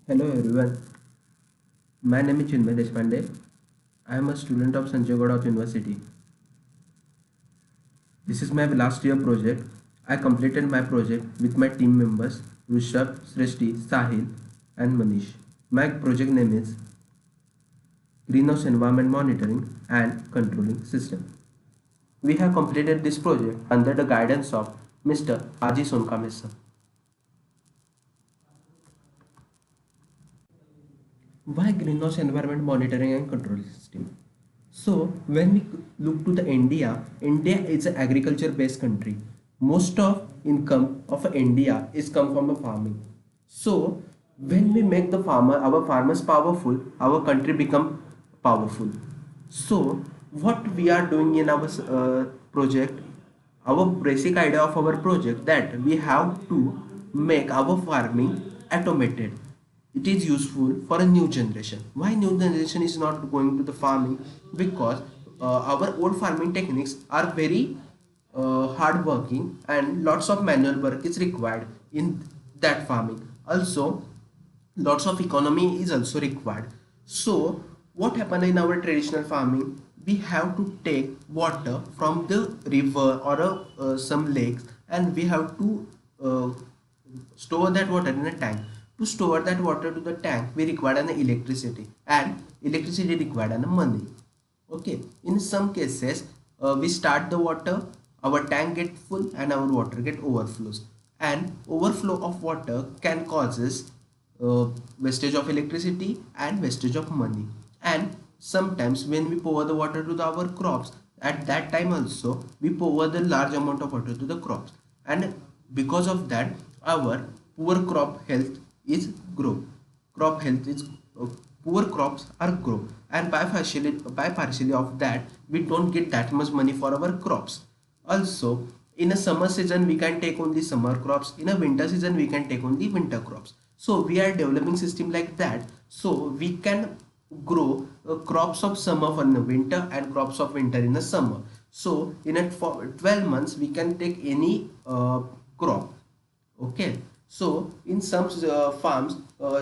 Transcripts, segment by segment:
Hello everyone, my name is Chinmay Deshpande. I am a student of Sanjay Gauda University. This is my last year project. I completed my project with my team members Rishabh, Srishti, Sahil and Manish. My project name is Greenhouse Environment Monitoring and Controlling System. We have completed this project under the guidance of Mr. Aji Sonkamesa. Why greenhouse environment monitoring and control system? So when we look to the India, India is an agriculture based country. Most of income of India is come from the farming. So when we make the farmer, our farmers powerful, our country become powerful. So what we are doing in our project, our basic idea of our project that we have to make our farming automated. It is useful for a new generation. Why new generation is not going to the farming? Because our old farming techniques are very hard working and lots of manual work is required in that farming. Also lots of economy is also required. So what happen in our traditional farming, we have to take water from the river or some lakes, and we have to store that water in a tank. To store that water to the tank, we require an electricity, and electricity required an money. Okay, in some cases we start the water, our tank get full and our water get overflows, and overflow of water can causes wastage of electricity and wastage of money. And sometimes when we pour the water to our crops, at that time also we pour the large amount of water to the crops, and because of that our poor crop health is grow crop health is poor crops are grow, and by partially of that we don't get that much money for our crops. Also in a summer season we can take only summer crops, in a winter season we can take only winter crops. So we are developing system like that, so we can grow crops of summer for the winter and crops of winter in the summer. So in a for 12 months we can take any crop. Okay, so in some farms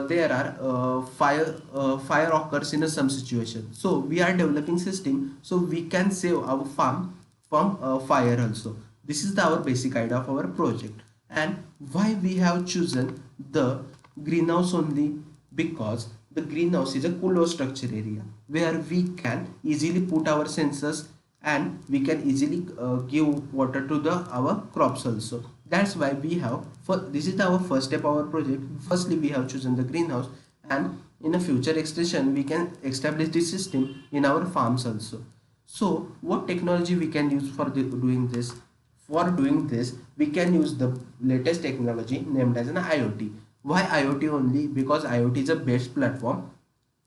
there are fire occurs in some situation, so we are developing system so we can save our farm from fire also. This is our basic idea of our project. And why we have chosen the greenhouse only? Because the greenhouse is a cooler structure area where we can easily put our sensors, and we can easily give water to the our crops also. That's why we have, for this is our first step of our project. Firstly we have chosen the greenhouse, and in a future extension we can establish this system in our farms also. So what technology we can use for doing this? For doing this we can use the latest technology named as an IoT. Why IoT only? Because IoT is a best platform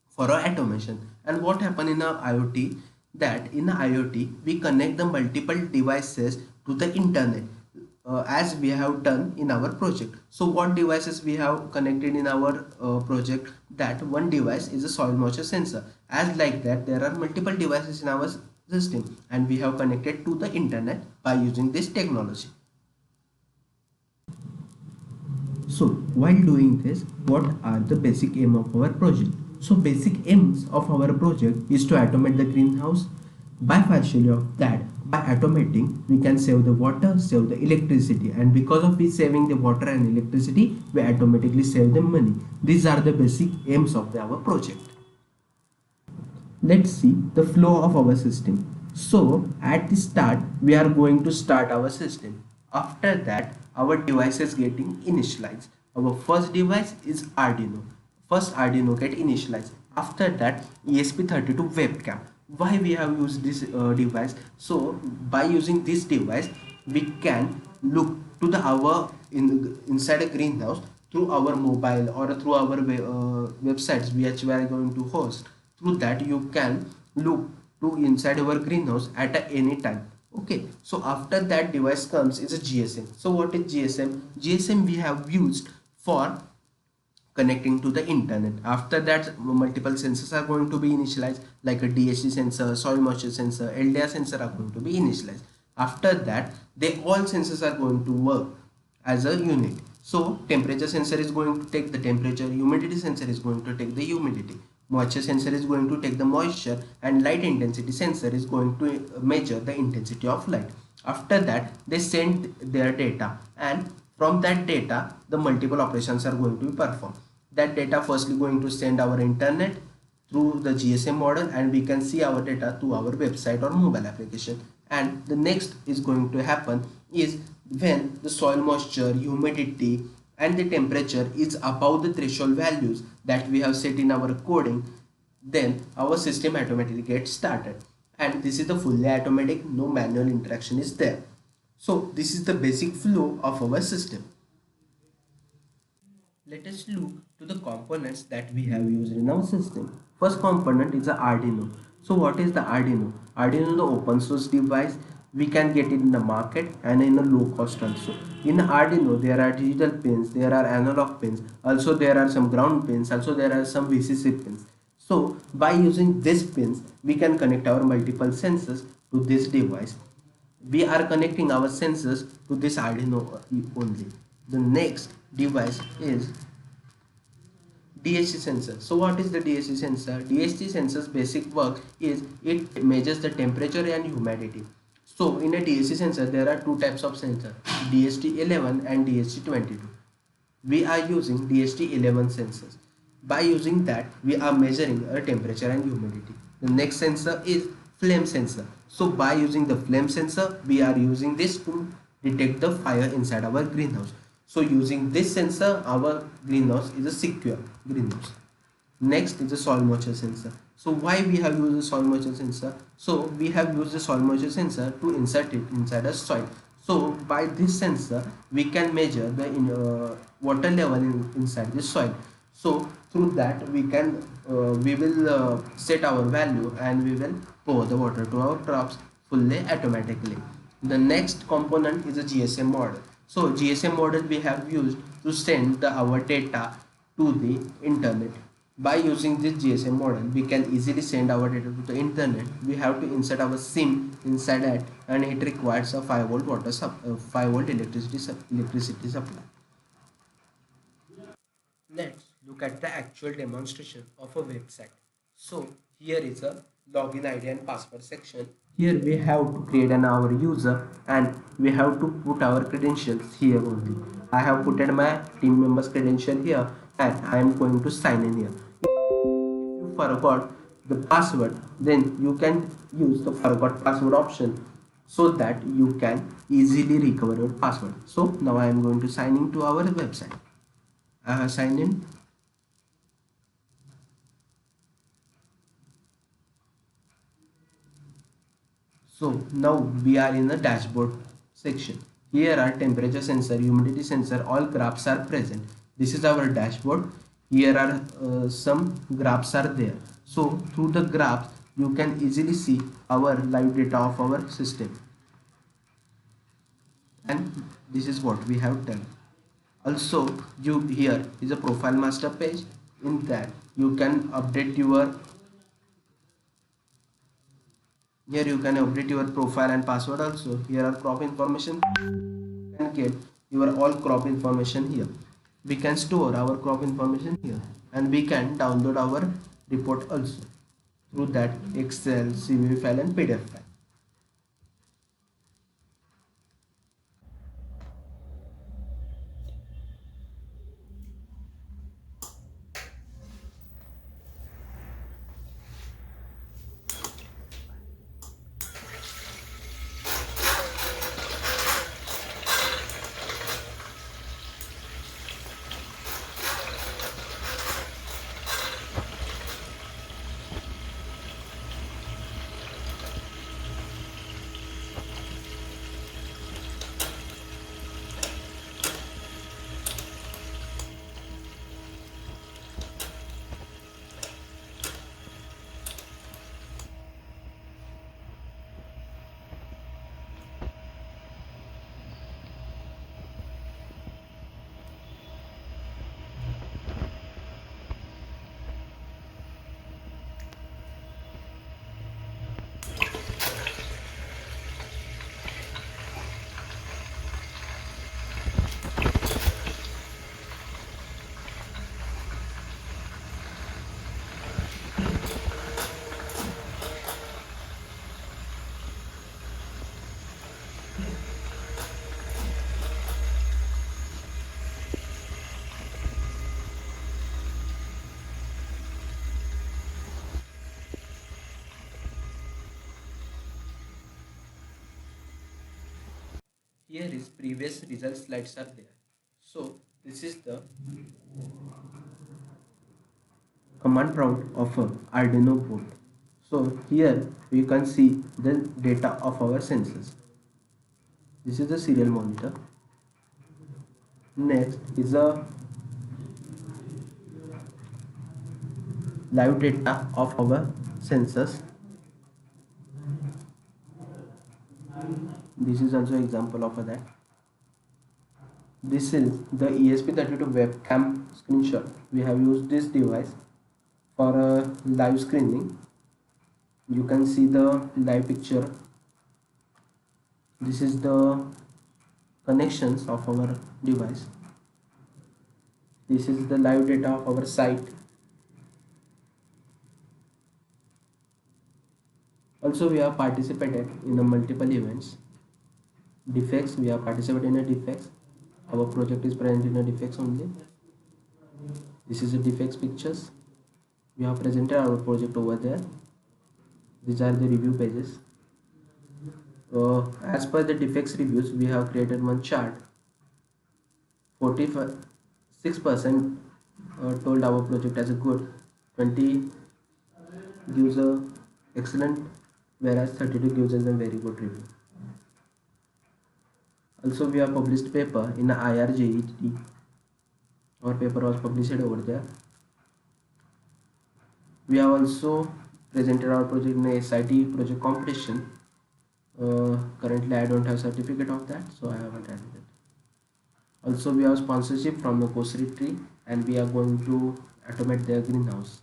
for our automation. And what happen in a IoT, that in a IoT we connect the multiple devices to the internet, as we have done in our project. So what devices we have connected in our project? That one device is a soil moisture sensor. As like that there are multiple devices in our system, and we have connected to the internet by using this technology. So while doing this, what are the basic aim of our project? So basic aims of our project is to automate the greenhouse. By partially of that, by automating, we can save the water, save the electricity, and because of we saving the water and electricity, we automatically save the money. These are the basic aims of our project. Let's see the flow of our system. So at the start we are going to start our system. After that our device is getting initialized. Our first device is Arduino. First Arduino get initialized. After that ESP32 webcam. Why we have used this device? So by using this device we can look to the our inside a greenhouse through our mobile or through our websites which we are going to host. Through that you can look to inside our greenhouse at any time. Okay, so after that device comes is a GSM. So what is GSM? GSM we have used for connecting to the internet. After that multiple sensors are going to be initialized, like a DHT sensor, soil moisture sensor, LDR sensor are going to be initialized. After that they all sensors are going to work as a unit. So temperature sensor is going to take the temperature, humidity sensor is going to take the humidity, moisture sensor is going to take the moisture, and light intensity sensor is going to measure the intensity of light. After that, they send their data, and from that data the multiple operations are going to be performed. That data firstly going to send our internet through the GSM model, and we can see our data through our website or mobile application. And the next is going to happen is when the soil moisture, humidity and the temperature is above the threshold values that we have set in our coding, then our system automatically gets started. And this is the fully automatic, no manual interaction is there. So this is the basic flow of our system. Let us look to the components that we have used in our system. First component is the Arduino. So what is the Arduino? Arduino is the open source device. We can get it in the market and in a low cost also. In Arduino there are digital pins, there are analog pins, also there are some ground pins, also there are some VCC pins. So by using these pins we can connect our multiple sensors to this device. We are connecting our sensors to this Arduino only. The next device is DHT sensor. So what is the DHT sensor? DHT sensor's basic work is it measures the temperature and humidity. So in a DHT sensor there are two types of sensor, DHT11 and DHT22. We are using DHT11 sensors. By using that we are measuring a temperature and humidity. The next sensor is flame sensor. So by using the flame sensor we are using this to detect the fire inside our greenhouse. So using this sensor our greenhouse is a secure greenhouse. Next is the soil moisture sensor. So why we have used the soil moisture sensor? So we have used the soil moisture sensor to insert it inside a soil. So by this sensor we can measure the water level inside the soil. So through that we can we will set our value and we will pour the water to our crops fully automatically. The next component is a GSM model. So GSM model we have used to send our data to the internet. By using this GSM model we can easily send our data to the internet. We have to insert our SIM inside it, and it requires a 5 volt 5 volt electricity supply. Let's look at the actual demonstration of a website. So here is a login ID and password section. Here we have to create our user and we have to put our credentials here only. I have put my team members credential here and I am going to sign in here. If you forgot the password, then you can use the forgot password option so that you can easily recover your password. So now I am going to sign in to our website. I have signed in. So now we are in the dashboard section. Here are temperature sensor, humidity sensor, all graphs are present. This is our dashboard. Here are some graphs are there. So through the graphs you can easily see our live data of our system. And this is what we have done. Also you here is a profile master page. In that you can update your here you can update your profile and password also. Here are crop information. You can get your all crop information here. We can store our crop information here and we can download our report also through that Excel, CSV file and PDF file. Here is previous result slides are there. So this is the command prompt of a Arduino board. So here you can see the data of our sensors. This is the serial monitor. Next is a live data of our sensors. This is also example of that. This is the ESP32 webcam screenshot. We have used this device for a live screening. You can see the live picture. This is the connections of our device. This is the live data of our site. Also, we have participated in a multiple events. Defects, we have participated in a defects. Our project is present in a defects only. This is the defects pictures. We have presented our project over there. These are the review pages. As per the defects reviews, we have created one chart. 46% told our project as a good, 20 gives a excellent, whereas 32 gives us a very good review. Also, we have published paper in IRJET. Our paper was published over there. We have also presented our project in a SIT project competition. Currently, I don't have certificate of that, so I haven't added it. Also, we have sponsorship from the Kosari Tree, and we are going to automate their greenhouse.